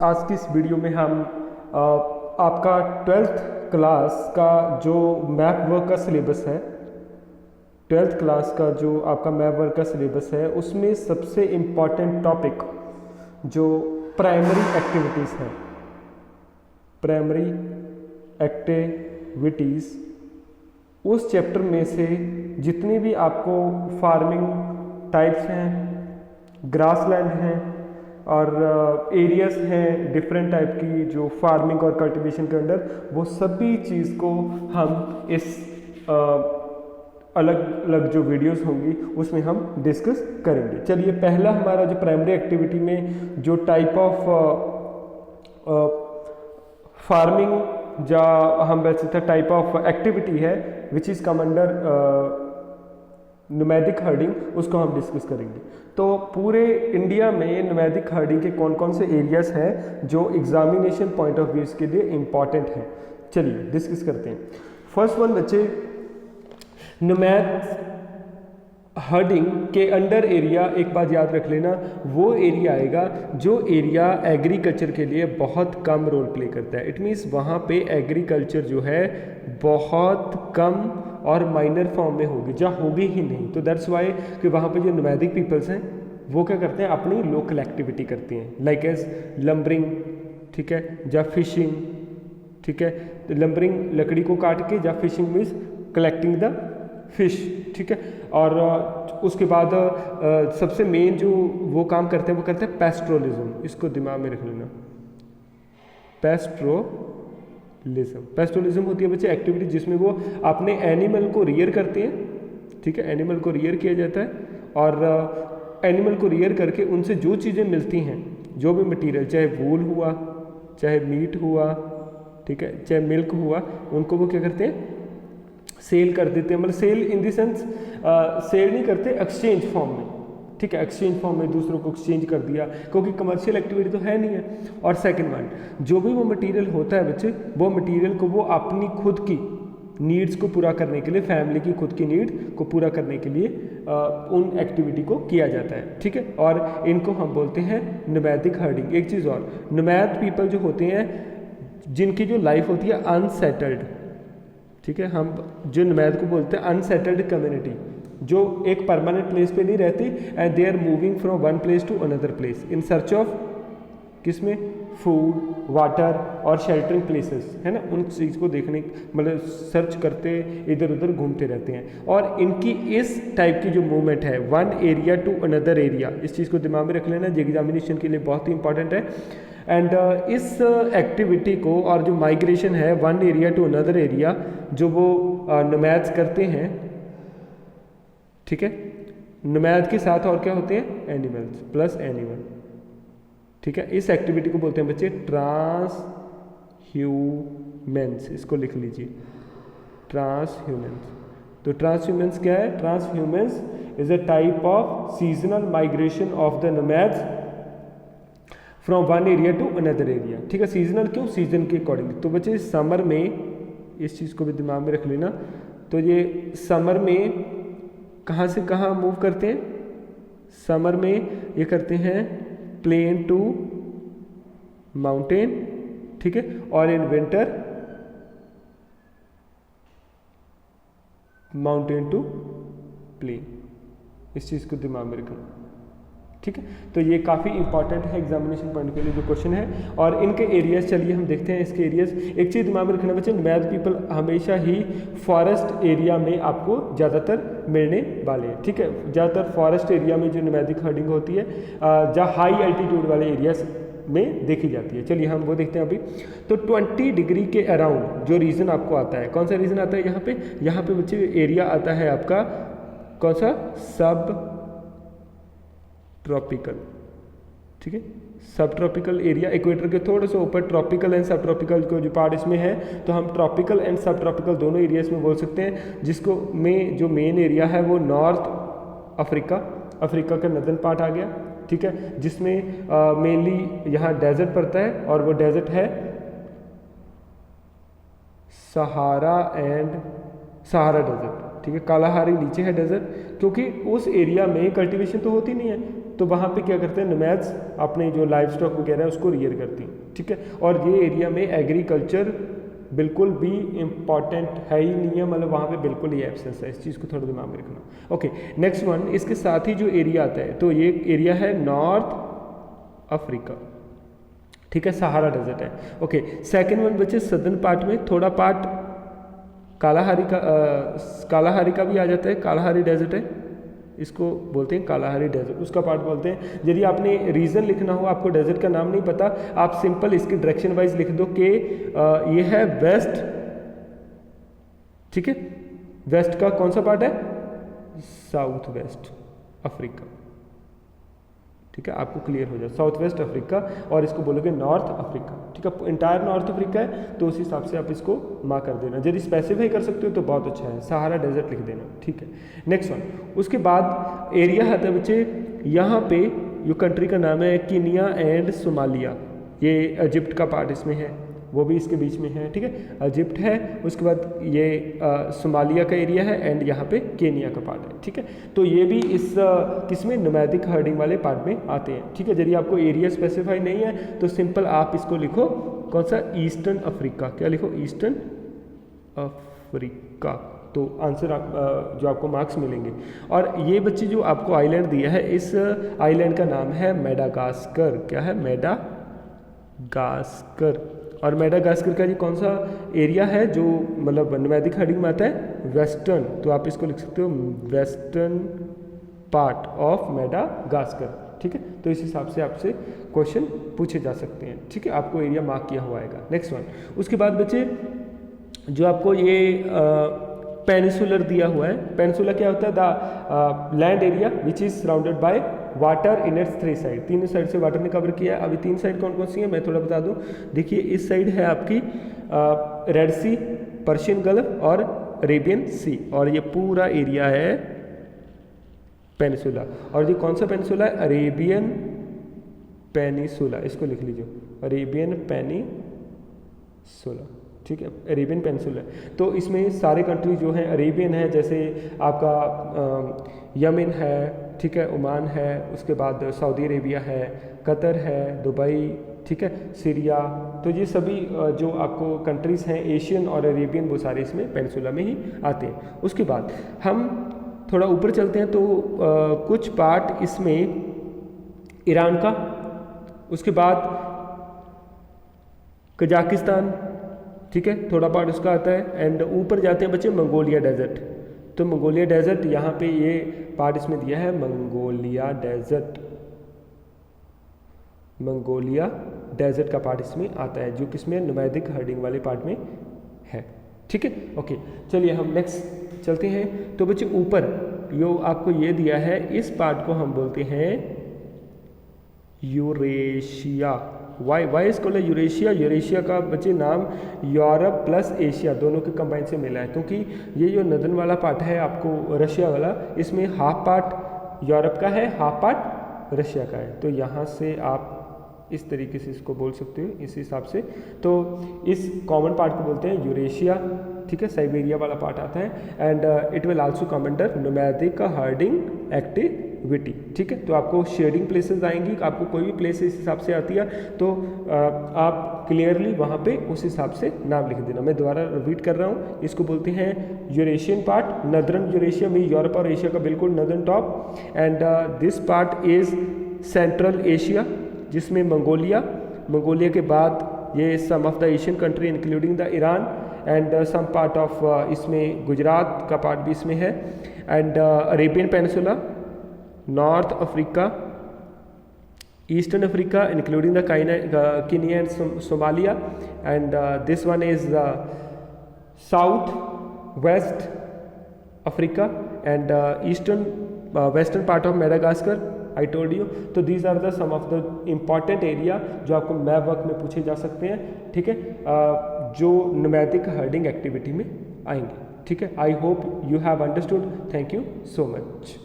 आज की इस वीडियो में हम आपका 12th क्लास का जो मैथ वर्क का सिलेबस है, 12th क्लास का जो आपका मैथ वर्क का सिलेबस है उसमें सबसे इम्पॉर्टेंट टॉपिक जो प्राइमरी एक्टिविटीज़ हैं, प्राइमरी एक्टिविटीज़ उस चैप्टर में से जितनी भी आपको फार्मिंग टाइप्स हैं, ग्रासलैंड हैं और एरियाज हैं डिफरेंट टाइप की जो फार्मिंग और कल्टीवेशन के अंडर, वो सभी चीज़ को हम इस अलग अलग जो वीडियोस होंगी उसमें हम डिस्कस करेंगे। चलिए, पहला हमारा जो प्राइमरी एक्टिविटी में जो टाइप ऑफ फार्मिंग या हम वैसे था टाइप ऑफ एक्टिविटी है which is come under nomadic herding, उसको हम डिस्कस करेंगे। तो पूरे इंडिया में नोमैडिक हर्डिंग के कौन कौन से एरियाज हैं जो एग्जामिनेशन पॉइंट ऑफ व्यू के लिए इम्पॉर्टेंट हैं, चलिए डिस्कस करते हैं। फर्स्ट वन बच्चे, नोमैड हर्डिंग के अंडर एरिया, एक बात याद रख लेना, वो एरिया आएगा जो एरिया एग्रीकल्चर के लिए बहुत कम रोल प्ले करता है। इट मीन्स वहाँ पे एग्रीकल्चर जो है बहुत कम और माइनर फॉर्म में होगी, जहाँ होगी ही नहीं। तो दैट्स वाई कि वहाँ पे जो नोमैडिक पीपल्स हैं वो क्या करते हैं, अपनी लोकल एक्टिविटी करती हैं, लाइक एज लंबरिंग, ठीक है, या फिशिंग, ठीक है। तो लंबरिंग लकड़ी को काट के, या fishing means collecting the fish, ठीक है। और उसके बाद सबसे मेन जो वो काम करते हैं वो करते हैं पेस्ट्रोलिज्म, इसको दिमाग में रख लेना। पेस्ट्रोलिज्म होती है बच्चे एक्टिविटी जिसमें वो अपने एनिमल को रियर करते हैं, ठीक है, एनिमल को रियर किया जाता है और एनिमल को रियर करके उनसे जो चीज़ें मिलती हैं, जो भी मटेरियल, चाहे वूल हुआ, चाहे मीट हुआ, ठीक है, चाहे मिल्क हुआ, उनको वो क्या करते हैं, सेल कर देते हैं। मतलब sell in the sense sell नहीं करते, एक्सचेंज फॉर्म में, ठीक है, एक्सचेंज फॉर्म में दूसरों को एक्सचेंज कर दिया, क्योंकि कमर्शियल एक्टिविटी तो है नहीं है। और सेकंड वन, जो भी वो मटेरियल होता है बच्चे, वो मटेरियल को वो अपनी खुद की नीड्स को पूरा करने के लिए, फैमिली की खुद की नीड को पूरा करने के लिए उन एक्टिविटी को किया जाता है, ठीक है। और इनको हम बोलते हैं नोमैडिक हर्डिंग। एक चीज़ और, नोमैड पीपल जो होते हैं जिनकी जो लाइफ होती है अनसेटल्ड, ठीक है, हम जो नोमैड को बोलते हैं अनसेटल्ड कम्युनिटी, जो एक परमानेंट प्लेस पे नहीं रहती and they are moving from one place to another place in search of किसमें, फूड, वाटर और शेल्टरिंग प्लेसेस, है ना, उन चीज़ को देखने, मतलब सर्च करते इधर उधर घूमते रहते हैं। और इनकी इस टाइप की जो मूवमेंट है one area to another area, इस चीज़ को दिमाग में रख लेना, जो एग्जामिनेशन के लिए बहुत ही इंपॉर्टेंट है। एंड इस एक्टिविटी को और जो माइग्रेशन है one area to another area जो वो नोमैड्स करते हैं, ठीक है, नोमैड के साथ और क्या होते हैं, एनिमल्स प्लस एनिमल, ठीक है। इस एक्टिविटी को बोलते हैं बच्चे ट्रांसह्यूमेंस, इसको लिख लीजिए, ट्रांसह्यूमेंस। तो ट्रांसह्यूमेंस क्या है, transhumance is a type of seasonal migration of the nomads from one area to another area, ठीक है। सीजनल क्यों, सीजन के अकॉर्डिंग। तो बच्चे समर में, इस चीज़ को भी दिमाग में रख लेना, तो ये समर में कहाँ से कहाँ मूव करते हैं, समर में ये करते हैं प्लेन टू माउंटेन, ठीक है, और in winter mountain to plain, इस चीज़ को दिमाग में रखना, ठीक है। तो ये काफ़ी इंपॉर्टेंट है एग्जामिनेशन पॉइंट के लिए जो क्वेश्चन है। और इनके एरियाज, चलिए हम देखते हैं इसके एरियाज। एक चीज़ दिमाग में रखना बच्चे, नोमैड पीपल हमेशा ही फॉरेस्ट एरिया में आपको ज़्यादातर मिलने वाले हैं, ठीक है। ज़्यादातर फॉरेस्ट एरिया में जो नोमैडिक हर्डिंग होती है जहाँ हाई एल्टीट्यूड वाले एरियाज में देखी जाती है। चलिए हम वो देखते हैं अभी। तो 20 डिग्री के अराउंड जो रीजन आपको आता है, कौन सा रीजन आता है यहाँ पे बच्चे एरिया आता है आपका कौन सा, सब ट्रॉपिकल, ठीक है, सब ट्रॉपिकल एरिया, इक्वेटर के थोड़े से ऊपर ट्रॉपिकल एंड सब ट्रॉपिकल को जो पार्ट इसमें है, तो हम ट्रॉपिकल एंड सब ट्रॉपिकल दोनों एरियाज में बोल सकते हैं। जिसको में जो मेन एरिया है वो नॉर्थ अफ्रीका का नदर्न पार्ट आ गया, ठीक है, जिसमें मेनली यहाँ डेजर्ट पड़ता है और वो डेजर्ट है सहारा डेजर्ट, ठीक है। कालाहारी नीचे है डेजर्ट, क्योंकि उस एरिया में कल्टीवेशन तो होती नहीं है, तो वहाँ पे क्या करते हैं नोमैड्स अपने जो लाइव स्टॉक वगैरह है उसको रियर करती हैं, ठीक है। और ये एरिया में एग्रीकल्चर बिल्कुल भी इम्पॉर्टेंट है ही नहीं है, मतलब वहाँ पे बिल्कुल ही एब्सेंस है, इस चीज़ को थोड़ा दिमाग में रखना। ओके, नेक्स्ट वन, इसके साथ ही जो एरिया आता है तो ये एरिया है नॉर्थ अफ्रीका, ठीक है, सहारा डेजर्ट है। ओके, सेकंड वन बच्चे सदर्न पार्ट में थोड़ा पार्ट कालाहारी का भी आ जाता है, कालाहारी डेजर्ट है, इसको बोलते हैं कालाहारी डेजर्ट, उसका पार्ट बोलते हैं। यदि आपने रीज़न लिखना हो, आपको डेजर्ट का नाम नहीं पता, आप सिंपल इसकी डायरेक्शन वाइज लिख दो कि ये है वेस्ट, ठीक है, वेस्ट का कौन सा पार्ट है, साउथ वेस्ट अफ्रीका, ठीक है, आपको क्लियर हो जाए साउथ वेस्ट अफ्रीका, और इसको बोलोगे नॉर्थ अफ्रीका, ठीक है, इंटायर नॉर्थ अफ्रीका है, तो उस हिसाब से आप इसको मार्क कर देना। यदि स्पेसिफाई कर सकते हो तो बहुत अच्छा है, सहारा डेजर्ट लिख देना, ठीक है। नेक्स्ट वन, उसके बाद एरिया आता है बच्चे, यहाँ पे जो कंट्री का नाम है कीनिया एंड सोमालिया, ये इजिप्ट का पार्ट इसमें है, वो भी इसके बीच में है, ठीक है, इजिप्ट है, उसके बाद ये सोमालिया का एरिया है एंड यहाँ पे केनिया का पार्ट है, ठीक है। तो ये भी इस किसमें नोमैडिक हर्डिंग वाले पार्ट में आते हैं, ठीक है। यदि आपको एरिया स्पेसिफाई नहीं है तो सिंपल आप इसको लिखो कौन सा, ईस्टर्न अफ्रीका, क्या लिखो, ईस्टर्न अफ्रीका, तो आंसर आप जो आपको मार्क्स मिलेंगे। और ये बच्चे जो आपको आइलैंड दिया है, इस आइलैंड का नाम है मेडागास्कर, क्या है, मेडागास्कर, और मेडागास्कर का जी कौन सा एरिया है जो मतलब नोमैडिक हर्डिंग में आता है, वेस्टर्न, तो आप इसको लिख सकते हो वेस्टर्न पार्ट ऑफ मेडागास्कर, ठीक है। तो इस हिसाब से आपसे क्वेश्चन पूछे जा सकते हैं, ठीक है, आपको एरिया मार्क किया हुआ आएगा। नेक्स्ट वन, उसके बाद बच्चे जो आपको ये पेनिसुलर दिया हुआ है, पेनिसुला क्या होता है, the land area which is surrounded by water in its three side, तीन साइड से वाटर ने कवर किया है। अभी तीन साइड कौन कौन सी है मैं थोड़ा बता दूं, देखिए इस साइड है आपकी रेड सी, पर्शियन गल्फ और अरेबियन सी, और ये पूरा एरिया है पेनिसुला। और ये कौन सा पेनिसुला है, अरेबियन पेनिसुला, इसको लिख लीजिए, अरेबियन पेनिसुला, ठीक है, अरेबियन पेनिसुला। तो इसमें सारे कंट्री जो हैं अरेबियन है, जैसे आपका यमन है, ठीक है, ओमान है, उसके बाद सऊदी अरेबिया है, कतर है, दुबई, ठीक है, सीरिया, तो ये सभी जो आपको कंट्रीज़ हैं एशियन और अरेबियन, वो सारे इसमें पेनिसुला में ही आते हैं। उसके बाद हम थोड़ा ऊपर चलते हैं, तो कुछ पार्ट इसमें ईरान का, उसके बाद कजाकिस्तान, ठीक है, थोड़ा पार्ट उसका आता है, एंड ऊपर जाते हैं बच्चे मंगोलिया डेजर्ट, तो मंगोलिया डेजर्ट यहाँ पे ये पार्ट इसमें दिया है, मंगोलिया डेजर्ट, मंगोलिया डेजर्ट का पार्ट इसमें आता है, जो किसमें नोमैडिक हर्डिंग वाले पार्ट में है, ठीक है। ओके, चलिए हम नेक्स्ट चलते हैं। तो बच्चे ऊपर जो आपको ये दिया है, इस पार्ट को हम बोलते हैं यूरेशिया, वाई इसको ले यूरेशिया, यूरेशिया का बच्चे नाम यूरोप प्लस एशिया दोनों के कंबाइन से मिला है, क्योंकि ये जो नदन वाला पार्ट है आपको रशिया वाला, इसमें हाफ पार्ट यूरोप का है, हाफ पार्ट रशिया का है, तो यहाँ से आप इस तरीके से इसको बोल सकते हो, इस हिसाब से। तो इस कॉमन पार्ट को बोलते हैं यूरेशिया, ठीक है, साइबेरिया वाला पार्ट आता है, and it will also come under nomadic herding activity, ठीक है। तो आपको शेयरिंग प्लेसेस आएंगी, आपको कोई भी प्लेस इस हिसाब से आती है तो आप क्लियरली वहाँ पे उस हिसाब से नाम लिख देना। मैं दोबारा रिपीट कर रहा हूँ, इसको बोलते हैं यूरेशियन पार्ट, नदर्न यूरेशिया में यूरोप और एशिया का बिल्कुल northern top, and this part is central Asia, जिसमें मंगोलिया के बाद ये some of the Asian country including the Iran, and some part of इसमें गुजरात का पार्ट भी इसमें है, and Arabian peninsula, north Africa, eastern Africa including the Kenya and Somalia, and this one is south west Africa, and eastern western part of Madagascar, I told you. तो these are the some of the important area जो आपको map work में पूछे जा सकते हैं, ठीक है, जो नोमैडिक हर्डिंग एक्टिविटी में आएंगे, ठीक है। I hope you have understood, thank you so much.